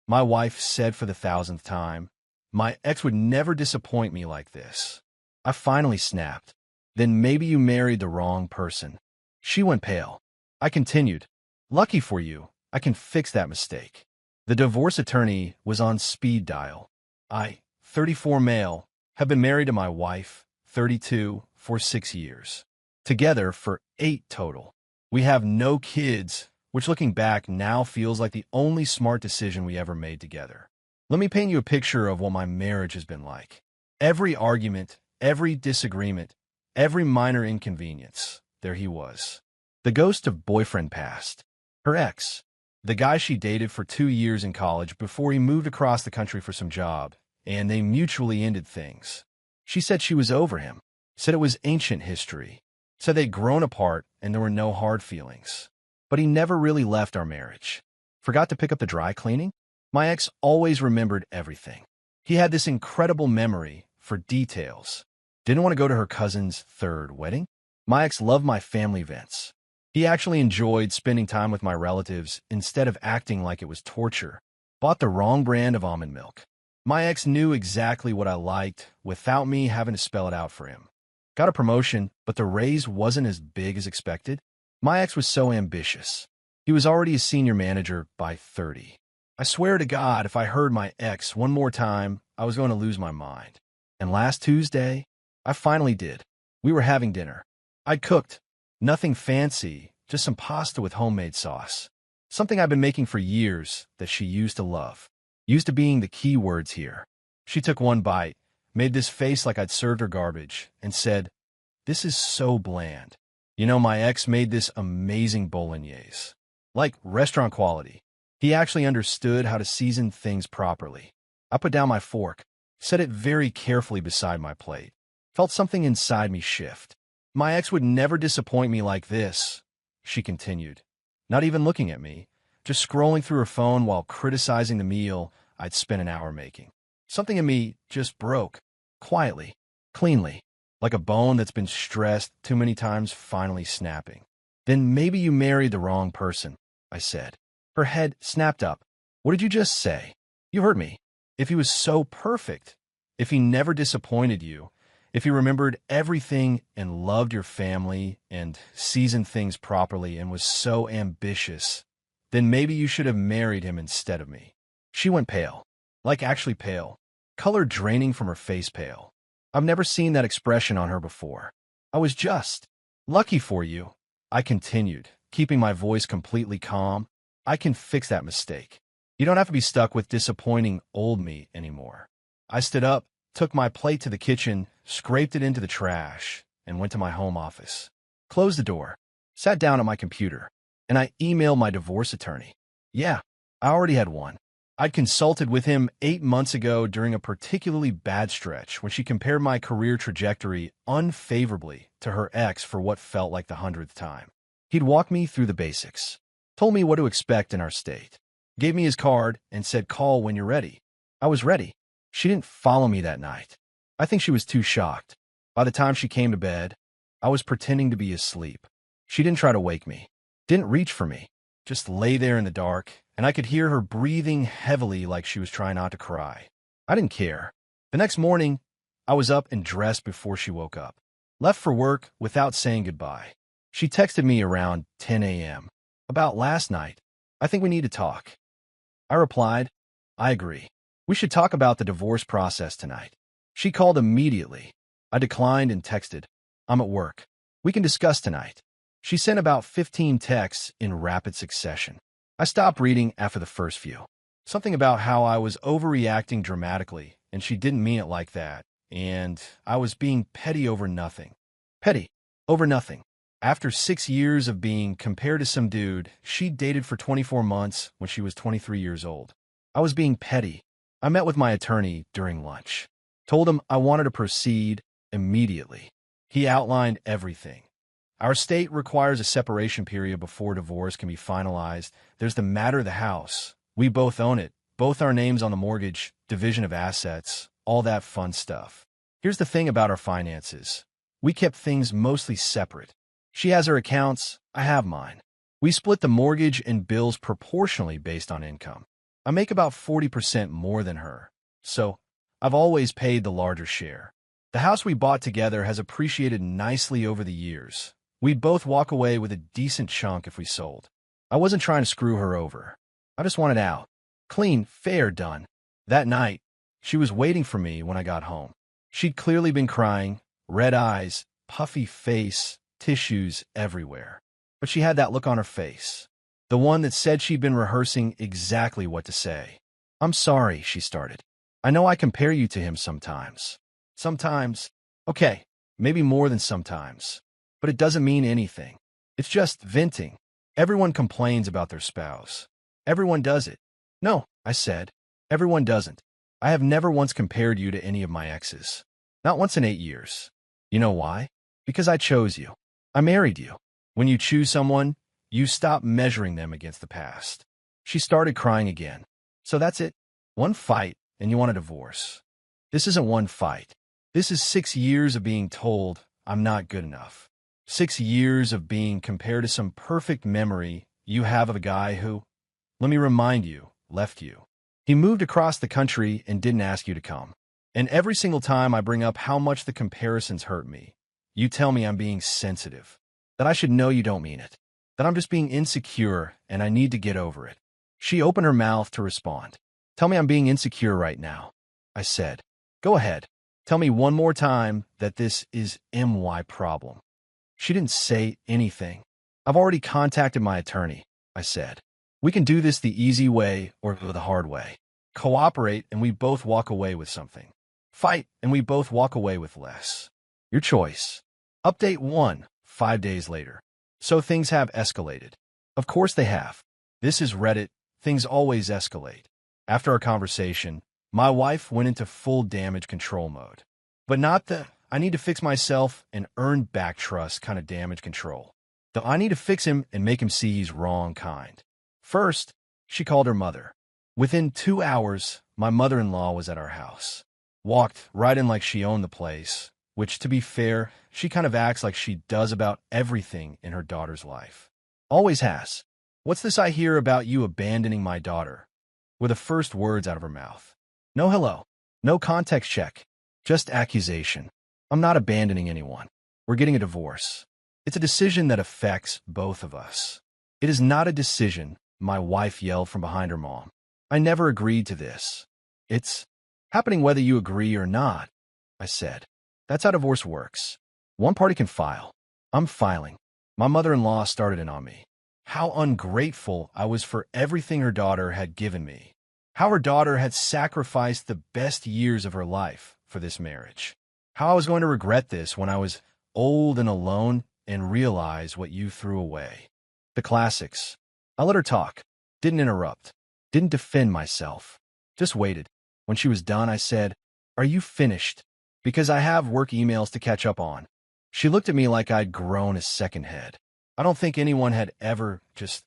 My wife said for the 1000th time, "My ex would never disappoint me like this." I finally snapped. "Then maybe you married the wrong person." She went pale. I continued, "Lucky for you, I can fix that mistake." The divorce attorney was on speed dial. I, 34 male, have been married to my wife, 32, for 6 years. Together for 8 total. We have no kids, which looking back now feels like the only smart decision we ever made together. Let me paint you a picture of what my marriage has been like. Every argument, every disagreement, every minor inconvenience, there he was. The ghost of boyfriend past. Her ex. The guy she dated for 2 years in college before he moved across the country for some job, and they mutually ended things. She said she was over him, said it was ancient history, said they'd grown apart and there were no hard feelings. But he never really left our marriage. Forgot to pick up the dry cleaning? My ex always remembered everything. He had this incredible memory for details. Didn't want to go to her cousin's 3rd wedding? My ex loved my family events. He actually enjoyed spending time with my relatives instead of acting like it was torture. Bought the wrong brand of almond milk. My ex knew exactly what I liked without me having to spell it out for him. Got a promotion, but the raise wasn't as big as expected. My ex was so ambitious. He was already a senior manager by 30. I swear to God, if I heard my ex one more time, I was going to lose my mind. And last Tuesday, I finally did. We were having dinner. I'd cooked. Nothing fancy, just some pasta with homemade sauce. Something I've been making for years that she used to love. Used to being the key words here. She took one bite, made this face like I'd served her garbage, and said, "This is so bland. You know, my ex made this amazing bolognese. Like restaurant quality. He actually understood how to season things properly." I put down my fork, set it very carefully beside my plate. Felt something inside me shift. "My ex would never disappoint me like this," she continued, not even looking at me, just scrolling through her phone while criticizing the meal I'd spent an hour making. Something in me just broke, quietly, cleanly, like a bone that's been stressed too many times finally snapping. "Then maybe you married the wrong person," I said. Her head snapped up. "What did you just say?" "You heard me. If he was so perfect, if he never disappointed you, if he remembered everything and loved your family and seasoned things properly and was so ambitious, then maybe you should have married him instead of me." She went pale, like actually pale, color draining from her face pale. I've never seen that expression on her before. I was just lucky for you, I continued, keeping my voice completely calm. "I can fix that mistake. You don't have to be stuck with disappointing old me anymore." I stood up, took my plate to the kitchen, scraped it into the trash, and went to my home office. Closed the door, sat down at my computer, and I emailed my divorce attorney. Yeah, I already had one. I'd consulted with him 8 months ago during a particularly bad stretch when she compared my career trajectory unfavorably to her ex for what felt like the 100th time. He'd walked me through the basics, told me what to expect in our state, gave me his card, and said, "Call when you're ready." I was ready. She didn't follow me that night. I think she was too shocked. By the time she came to bed, I was pretending to be asleep. She didn't try to wake me, didn't reach for me, just lay there in the dark, and I could hear her breathing heavily like she was trying not to cry. I didn't care. The next morning, I was up and dressed before she woke up. Left for work without saying goodbye. She texted me around 10 a.m. About last night. "I think we need to talk." I replied, "I agree. We should talk about the divorce process tonight." She called immediately. I declined and texted, "I'm at work. We can discuss tonight." She sent about 15 texts in rapid succession. I stopped reading after the first few. Something about how I was overreacting dramatically, and she didn't mean it like that, and I was being petty over nothing. Petty over nothing. After 6 years of being compared to some dude she dated for 24 months when she was 23 years old, I was being petty. I met with my attorney during lunch. Told him I wanted to proceed immediately. He outlined everything. Our state requires a separation period before divorce can be finalized. There's the matter of the house. We both own it. Both our names on the mortgage, division of assets, all that fun stuff. Here's the thing about our finances. We kept things mostly separate. She has her accounts, I have mine. We split the mortgage and bills proportionally based on income. I make about 40% more than her, so I've always paid the larger share. The house we bought together has appreciated nicely over the years. We'd both walk away with a decent chunk if we sold. I wasn't trying to screw her over. I just wanted out. Clean, fair, done. That night, she was waiting for me when I got home. She'd clearly been crying, red eyes, puffy face, tissues everywhere. But she had that look on her face. The one that said she'd been rehearsing exactly what to say. "I'm sorry," she started. "I know I compare you to him sometimes. Sometimes. Okay, maybe more than sometimes. But it doesn't mean anything. It's just venting. Everyone complains about their spouse. Everyone does it." "No," I said. "Everyone doesn't. I have never once compared you to any of my exes. Not once in 8 years. You know why? Because I chose you. I married you. When you choose someone, you stop measuring them against the past." She started crying again. "So that's it? One fight, and you want a divorce?" "This isn't one fight. This is 6 years of being told I'm not good enough. 6 years of being compared to some perfect memory you have of a guy who, let me remind you, left you. He moved across the country and didn't ask you to come. And every single time I bring up how much the comparisons hurt me, you tell me I'm being sensitive, that I should know you don't mean it, that I'm just being insecure and I need to get over it." She opened her mouth to respond. "Tell me I'm being insecure right now," I said. "Go ahead. Tell me one more time that this is my problem." She didn't say anything. "I've already contacted my attorney," I said. "We can do this the easy way or the hard way. Cooperate and we both walk away with something. Fight and we both walk away with less. Your choice." Update 1, 5 days later. So things have escalated. Of course they have. This is Reddit. Things always escalate. After our conversation, my wife went into full damage control mode. But not the "I need to fix myself and earn back trust" kind of damage control. The "I need to fix him and make him see he's wrong" kind. First, she called her mother. Within 2 hours, my mother-in-law was at our house. Walked right in like she owned the place, which, to be fair, she kind of acts like she does about everything in her daughter's life. Always has. "What's this I hear about you abandoning my daughter?" were the first words out of her mouth. No hello. No context check. Just accusation. "I'm not abandoning anyone. We're getting a divorce. It's a decision that affects both of us." "It is not a decision," my wife yelled from behind her mom. "I never agreed to this. It's happening whether you agree or not," I said. "That's how divorce works. One party can file. I'm filing." My mother-in-law started in on me. How ungrateful I was for everything her daughter had given me. How her daughter had sacrificed the best years of her life for this marriage. How I was going to regret this when I was old and alone and realize what you threw away. The classics. I let her talk. Didn't interrupt. Didn't defend myself. Just waited. When she was done, I said, "Are you finished? Because I have work emails to catch up on." She looked at me like I'd grown a second head. I don't think anyone had ever just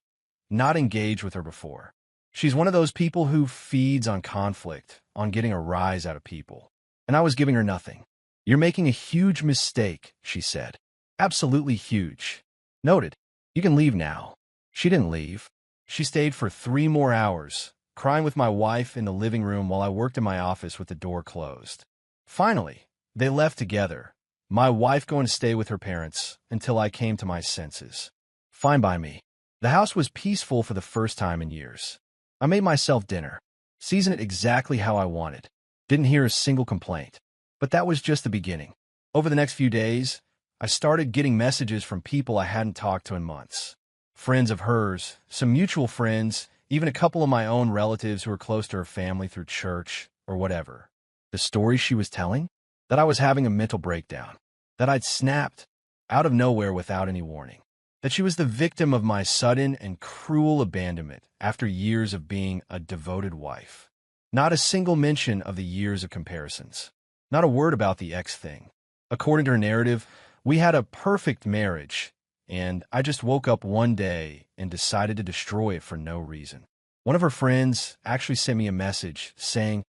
not engaged with her before. She's one of those people who feeds on conflict, on getting a rise out of people. And I was giving her nothing. "You're making a huge mistake," she said. "Absolutely huge." Noted. "You can leave now." She didn't leave. She stayed for 3 more hours, crying with my wife in the living room while I worked in my office with the door closed. Finally, they left together, my wife going to stay with her parents until I came to my senses. Fine by me. The house was peaceful for the first time in years. I made myself dinner, seasoned it exactly how I wanted. Didn't hear a single complaint. But that was just the beginning. Over the next few days, I started getting messages from people I hadn't talked to in months. Friends of hers, some mutual friends, even a couple of my own relatives who were close to her family through church or whatever. The story she was telling? That I was having a mental breakdown. That I'd snapped out of nowhere without any warning. That she was the victim of my sudden and cruel abandonment after years of being a devoted wife. Not a single mention of the years of comparisons. Not a word about the ex thing. According to her narrative, we had a perfect marriage, and I just woke up one day and decided to destroy it for no reason. One of her friends actually sent me a message saying,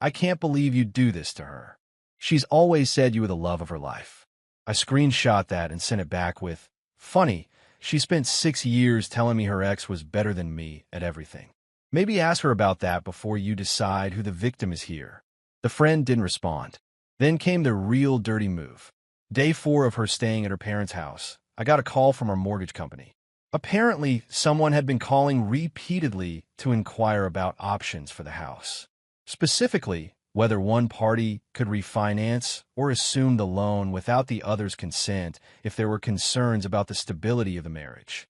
"I can't believe you'd do this to her. She's always said you were the love of her life." I screenshot that and sent it back with, "Funny, she spent 6 years telling me her ex was better than me at everything." Maybe ask her about that before you decide who the victim is here." The friend didn't respond. Then came the real dirty move. Day 4 of her staying at her parents' house, I got a call from our mortgage company. Apparently, someone had been calling repeatedly to inquire about options for the house. Specifically, whether one party could refinance or assume the loan without the other's consent if there were concerns about the stability of the marriage.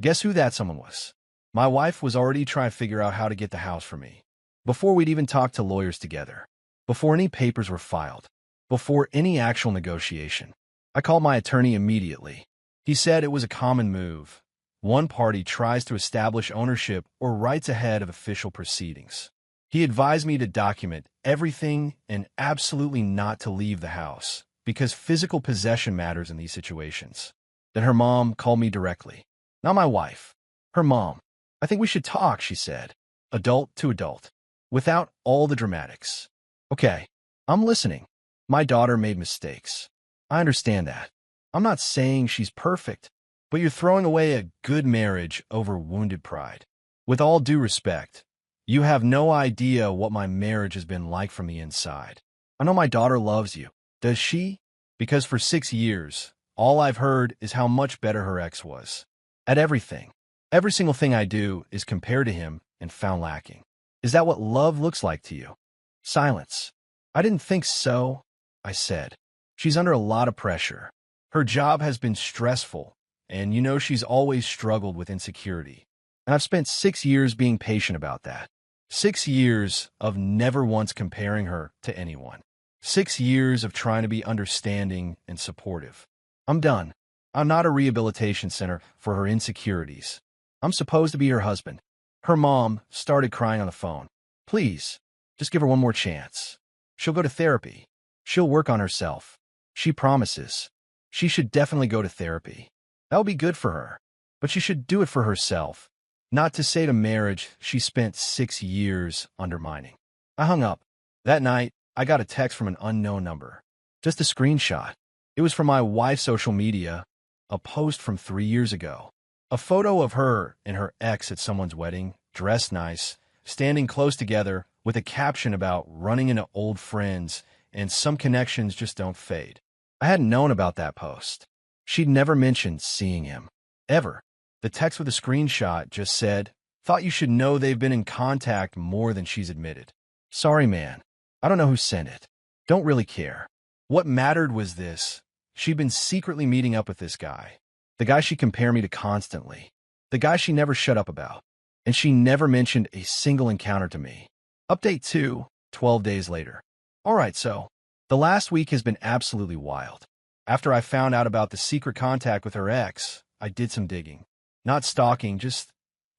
Guess who that someone was? My wife was already trying to figure out how to get the house for me. Before we'd even talked to lawyers together. Before any papers were filed. Before any actual negotiation. I called my attorney immediately. He said it was a common move. One party tries to establish ownership or rights ahead of official proceedings. He advised me to document everything and absolutely not to leave the house, because physical possession matters in these situations. Then her mom called me directly. Not my wife. Her mom. "I think we should talk," she said. Adult to adult. Without all the dramatics. "Okay, I'm listening. My daughter made mistakes. I understand that. I'm not saying she's perfect, but you're throwing away a good marriage over wounded pride. With all due respect, you have no idea what my marriage has been like from the inside. I know my daughter loves you. Does she? Because for 6 years, all I've heard is how much better her ex was. At everything. Every single thing I do is compared to him and found lacking. Is that what love looks like to you?" Silence. "I didn't think so," I said. "She's under a lot of pressure. Her job has been stressful, and she's always struggled with insecurity. And I've spent 6 years being patient about that. 6 years of never once comparing her to anyone. 6 years of trying to be understanding and supportive. I'm done. I'm not a rehabilitation center for her insecurities. I'm supposed to be her husband." Her mom started crying on the phone. "Please, just give her one more chance. She'll go to therapy. She'll work on herself. She promises. She should definitely go to therapy. That would be good for her. But she should do it for herself, not to say to marriage she spent 6 years undermining." I hung up. That night, I got a text from an unknown number. Just a screenshot. It was from my wife's social media, a post from 3 years ago. A photo of her and her ex at someone's wedding, dressed nice, standing close together, with a caption about running into old friends and some connections just don't fade. I hadn't known about that post. She'd never mentioned seeing him. Ever. The text with a screenshot just said, "Thought you should know they've been in contact more than she's admitted. Sorry, man. I don't know who sent it. Don't really care. What mattered was this. She'd been secretly meeting up with this guy. The guy she compared me to constantly. The guy she never shut up about. And she never mentioned a single encounter to me." Update 2, 12 days later. Alright, so, the last week has been absolutely wild. After I found out about the secret contact with her ex, I did some digging. Not stalking, just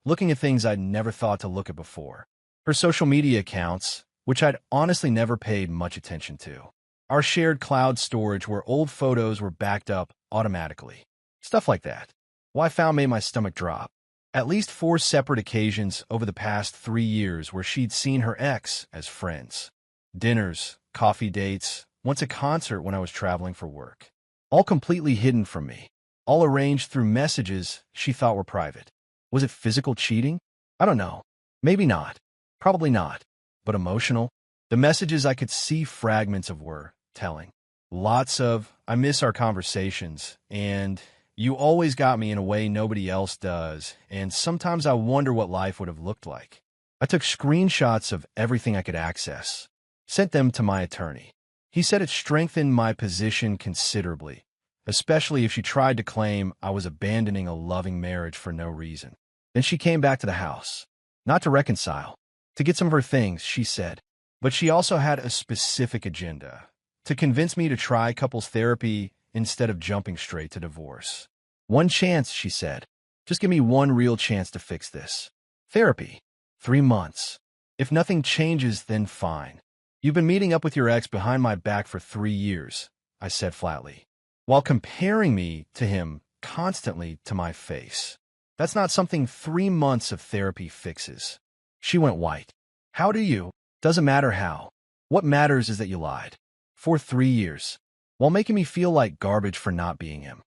looking at things I'd never thought to look at before. Her social media accounts, which I'd honestly never paid much attention to. Our shared cloud storage where old photos were backed up automatically. Stuff like that. What I found made my stomach drop. At least 4 separate occasions over the past 3 years where she'd seen her ex as friends. Dinners, coffee dates, once a concert when I was traveling for work. All completely hidden from me. All arranged through messages she thought were private. Was it physical cheating? I don't know. Maybe not. Probably not. But emotional? The messages I could see fragments of were telling. Lots of, "I miss our conversations," and "You always got me in a way nobody else does," and "Sometimes I wonder what life would have looked like." I took screenshots of everything I could access. Sent them to my attorney. He said it strengthened my position considerably, especially if she tried to claim I was abandoning a loving marriage for no reason. Then she came back to the house. Not to reconcile. To get some of her things, she said. But she also had a specific agenda. To convince me to try couples therapy instead of jumping straight to divorce. "One chance," she said. "Just give me one real chance to fix this. Therapy. 3 months. If nothing changes, then fine. You've been meeting up with your ex behind my back for 3 years," I said flatly, while comparing me to him constantly to my face. That's not something 3 months of therapy fixes. She went white. "How do you? Doesn't matter how. What matters is that you lied. For 3 years. While making me feel like garbage for not being him.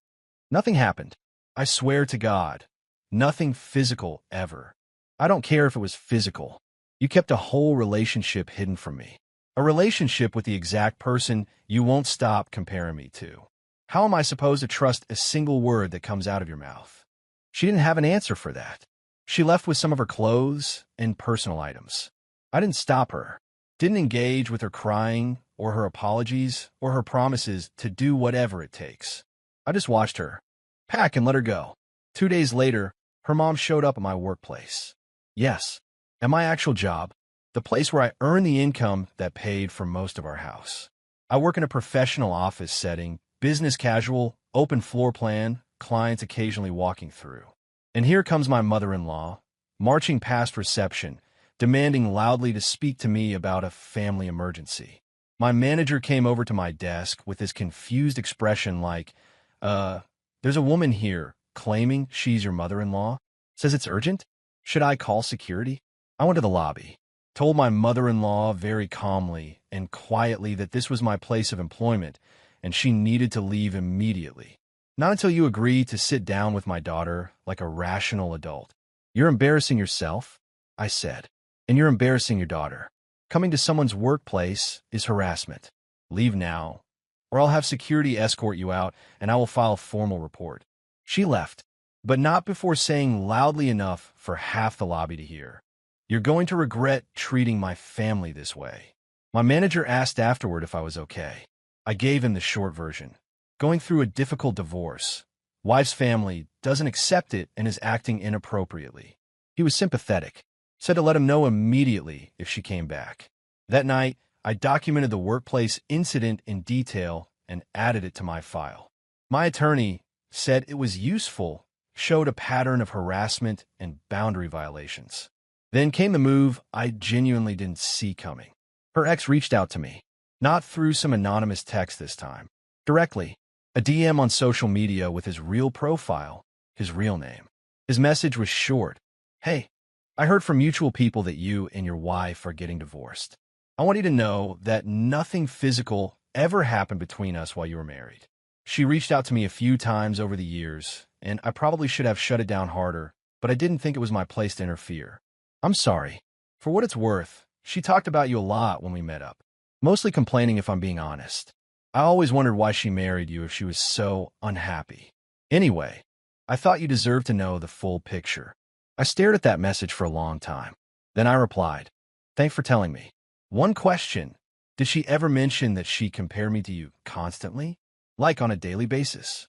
Nothing happened. I swear to God. Nothing physical ever. I don't care if it was physical. You kept a whole relationship hidden from me. A relationship with the exact person you won't stop comparing me to. How am I supposed to trust a single word that comes out of your mouth? She didn't have an answer for that. She left with some of her clothes and personal items. I didn't stop her. Didn't engage with her crying or her apologies or her promises to do whatever it takes. I just watched her, pack and let her go. 2 days later, her mom showed up at my workplace. Yes, at my actual job, the place where I earn the income that paid for most of our house. I work in a professional office setting, business casual, open floor plan, clients occasionally walking through. And here comes my mother-in-law, marching past reception, demanding loudly to speak to me about a family emergency. My manager came over to my desk with this confused expression like, there's a woman here claiming she's your mother-in-law. Says it's urgent? Should I call security? I went to the lobby, told my mother-in-law very calmly and quietly that this was my place of employment and she needed to leave immediately. Not until you agree to sit down with my daughter like a rational adult. You're embarrassing yourself, I said, and you're embarrassing your daughter. Coming to someone's workplace is harassment. Leave now, or I'll have security escort you out and I will file a formal report. She left, but not before saying loudly enough for half the lobby to hear, "You're going to regret treating my family this way." My manager asked afterward if I was okay. I gave him the short version. Going through a difficult divorce. Wife's family doesn't accept it and is acting inappropriately. He was sympathetic. Said to let him know immediately if she came back. That night, I documented the workplace incident in detail and added it to my file. My attorney said it was useful, showed a pattern of harassment and boundary violations. Then came the move I genuinely didn't see coming. Her ex reached out to me, not through some anonymous text this time, directly, a DM on social media with his real profile, his real name. His message was short. "Hey, I heard from mutual people that you and your wife are getting divorced. I want you to know that nothing physical ever happened between us while you were married." She reached out to me a few times over the years, and I probably should have shut it down harder, but I didn't think it was my place to interfere. I'm sorry. For what it's worth, she talked about you a lot when we met up, mostly complaining if I'm being honest. I always wondered why she married you if she was so unhappy. Anyway, I thought you deserved to know the full picture. I stared at that message for a long time. Then I replied, "Thanks for telling me. One question, did she ever mention that she compared me to you constantly? Like on a daily basis?"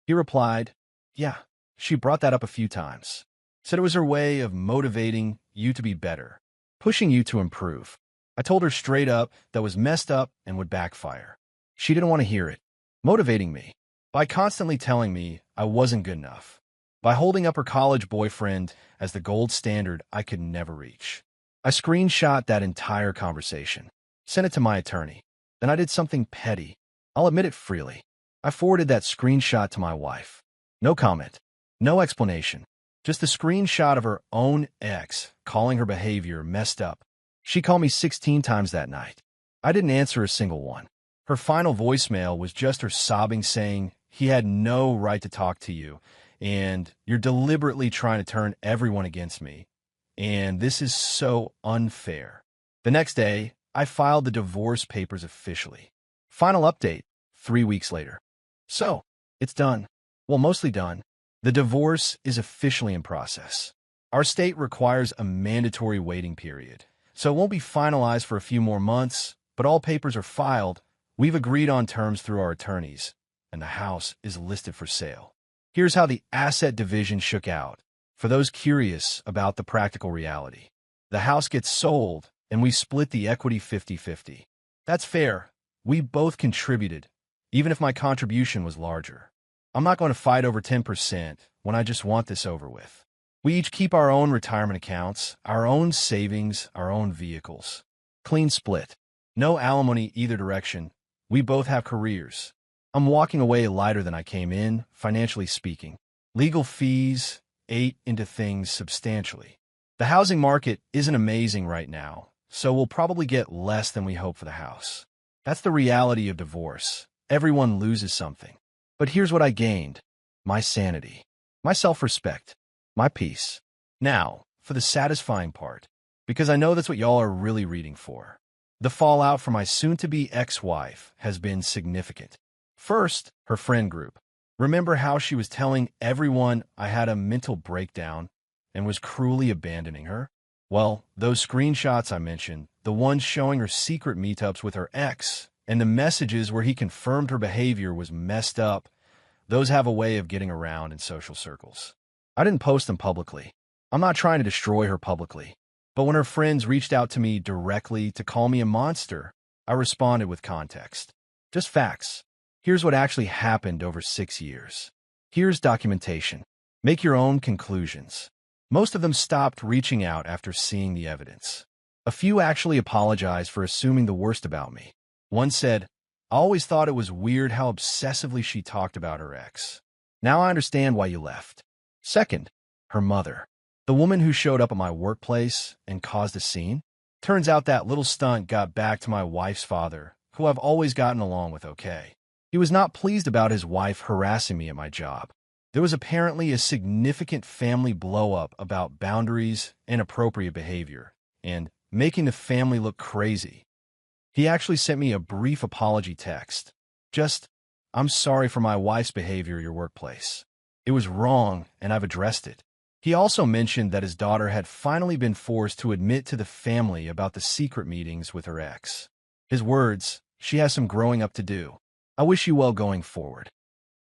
He replied, "Yeah, she brought that up a few times. Said it was her way of motivating you to be better, pushing you to improve." I told her straight up that was messed up and would backfire. She didn't want to hear it, motivating me by constantly telling me I wasn't good enough, by holding up her college boyfriend as the gold standard I could never reach. I screenshot that entire conversation, sent it to my attorney. Then I did something petty. I'll admit it freely. I forwarded that screenshot to my wife. No comment, no explanation, just a screenshot of her own ex calling her behavior messed up. She called me 16 times that night. I didn't answer a single one. Her final voicemail was just her sobbing saying he had no right to talk to you, and you're deliberately trying to turn everyone against me, and this is so unfair. The next day, I filed the divorce papers officially. Final update, 3 weeks later. So, it's done. Well, mostly done. The divorce is officially in process. Our state requires a mandatory waiting period, so it won't be finalized for a few more months, but all papers are filed. We've agreed on terms through our attorneys, and the house is listed for sale. Here's how the asset division shook out. For those curious about the practical reality, the house gets sold, and we split the equity 50-50. That's fair. We both contributed, even if my contribution was larger. I'm not going to fight over 10% when I just want this over with. We each keep our own retirement accounts, our own savings, our own vehicles. Clean split. No alimony either direction. We both have careers. I'm walking away lighter than I came in, financially speaking. Legal fees ate into things substantially. The housing market isn't amazing right now, so we'll probably get less than we hope for the house. That's the reality of divorce. Everyone loses something. But here's what I gained. My sanity. My self-respect. My peace. Now, for the satisfying part, because I know that's what y'all are really reading for. The fallout from my soon-to-be ex-wife has been significant. First, her friend group. Remember how she was telling everyone I had a mental breakdown and was cruelly abandoning her? Well, those screenshots I mentioned, the ones showing her secret meetups with her ex, and the messages where he confirmed her behavior was messed up, those have a way of getting around in social circles. I didn't post them publicly. I'm not trying to destroy her publicly. But when her friends reached out to me directly to call me a monster, I responded with context. Just facts. Here's what actually happened over 6 years. Here's documentation. Make your own conclusions. Most of them stopped reaching out after seeing the evidence. A few actually apologized for assuming the worst about me. One said, "I always thought it was weird how obsessively she talked about her ex. Now I understand why you left." Second, her mother. The woman who showed up at my workplace and caused a scene? Turns out that little stunt got back to my wife's father, who I've always gotten along with okay. He was not pleased about his wife harassing me at my job. There was apparently a significant family blow-up about boundaries, inappropriate behavior, and making the family look crazy. He actually sent me a brief apology text. Just, "I'm sorry for my wife's behavior at your workplace. It was wrong, and I've addressed it." He also mentioned that his daughter had finally been forced to admit to the family about the secret meetings with her ex. His words, "She has some growing up to do. I wish you well going forward."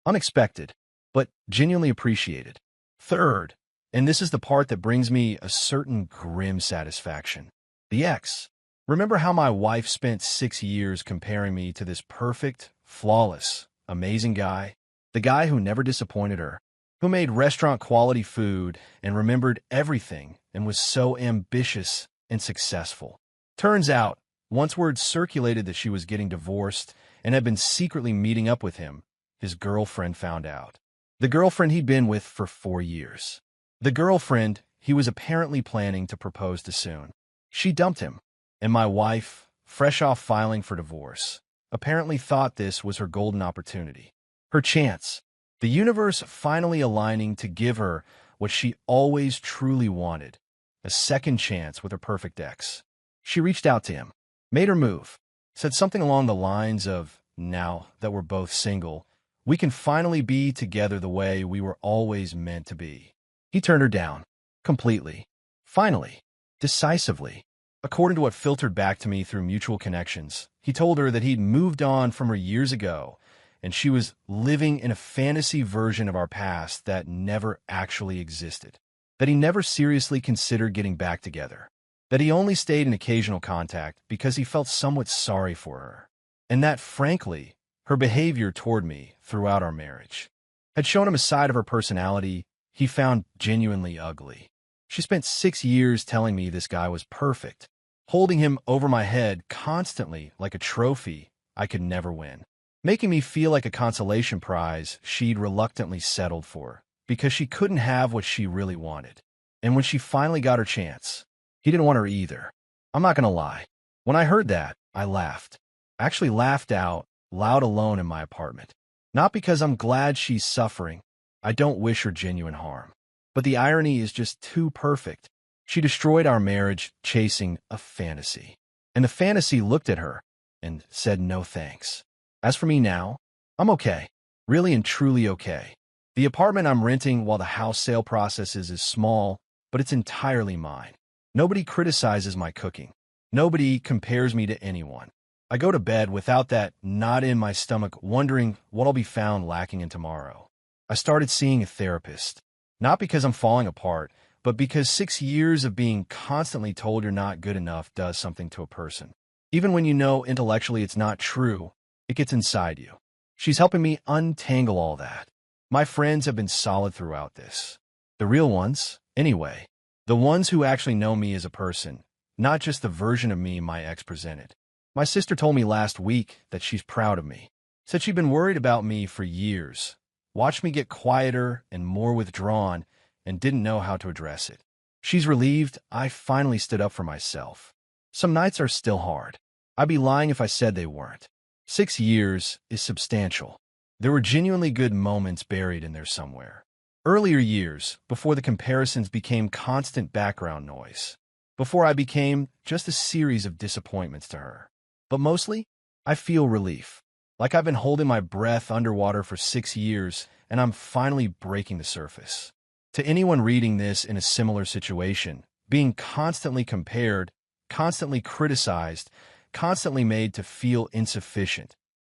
Unexpected, but genuinely appreciated. Third, and this is the part that brings me a certain grim satisfaction. The ex. Remember how my wife spent 6 years comparing me to this perfect, flawless, amazing guy? The guy who never disappointed her, who made restaurant-quality food and remembered everything and was so ambitious and successful. Turns out, once word circulated that she was getting divorced and had been secretly meeting up with him, his girlfriend found out. The girlfriend he'd been with for 4 years. The girlfriend he was apparently planning to propose to soon. She dumped him, and my wife, fresh off filing for divorce, apparently thought this was her golden opportunity. Her chance. The universe finally aligning to give her what she always truly wanted, a second chance with her perfect ex. She reached out to him, made her move, said something along the lines of, "Now that we're both single, we can finally be together the way we were always meant to be." He turned her down, completely, finally, decisively. According to what filtered back to me through mutual connections, he told her that he'd moved on from her years ago, and she was living in a fantasy version of our past that never actually existed, that he never seriously considered getting back together, that he only stayed in occasional contact because he felt somewhat sorry for her, and that, frankly, her behavior toward me throughout our marriage had shown him a side of her personality he found genuinely ugly. She spent 6 years telling me this guy was perfect, holding him over my head constantly like a trophy I could never win, making me feel like a consolation prize she'd reluctantly settled for because she couldn't have what she really wanted. And when she finally got her chance, he didn't want her either. I'm not going to lie. When I heard that, I laughed. I actually laughed out loud alone in my apartment. Not because I'm glad she's suffering. I don't wish her genuine harm. But the irony is just too perfect. She destroyed our marriage chasing a fantasy. And the fantasy looked at her and said no thanks. As for me now, I'm okay. Really and truly okay. The apartment I'm renting while the house sale process is small, but it's entirely mine. Nobody criticizes my cooking. Nobody compares me to anyone. I go to bed without that knot in my stomach wondering what I'll be found lacking in tomorrow. I started seeing a therapist, not because I'm falling apart, but because 6 years of being constantly told you're not good enough does something to a person. Even when you know intellectually it's not true, it gets inside you. She's helping me untangle all that. My friends have been solid throughout this. The real ones, anyway. The ones who actually know me as a person, not just the version of me my ex presented. My sister told me last week that she's proud of me. Said she'd been worried about me for years. Watched me get quieter and more withdrawn and didn't know how to address it. She's relieved I finally stood up for myself. Some nights are still hard. I'd be lying if I said they weren't. 6 years is substantial. There were genuinely good moments buried in there somewhere. Earlier years, before the comparisons became constant background noise. Before I became just a series of disappointments to her. But mostly, I feel relief. Like I've been holding my breath underwater for 6 years, and I'm finally breaking the surface. To anyone reading this in a similar situation, being constantly compared, constantly criticized, constantly made to feel insufficient,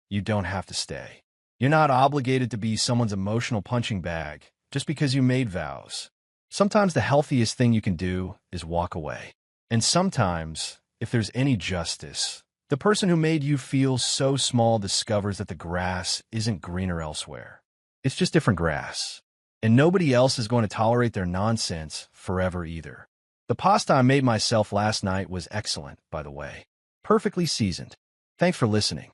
you don't have to stay. You're not obligated to be someone's emotional punching bag just because you made vows. Sometimes the healthiest thing you can do is walk away. And sometimes, if there's any justice, the person who made you feel so small discovers that the grass isn't greener elsewhere. It's just different grass. And nobody else is going to tolerate their nonsense forever either. The pasta I made myself last night was excellent, by the way. Perfectly seasoned. Thanks for listening.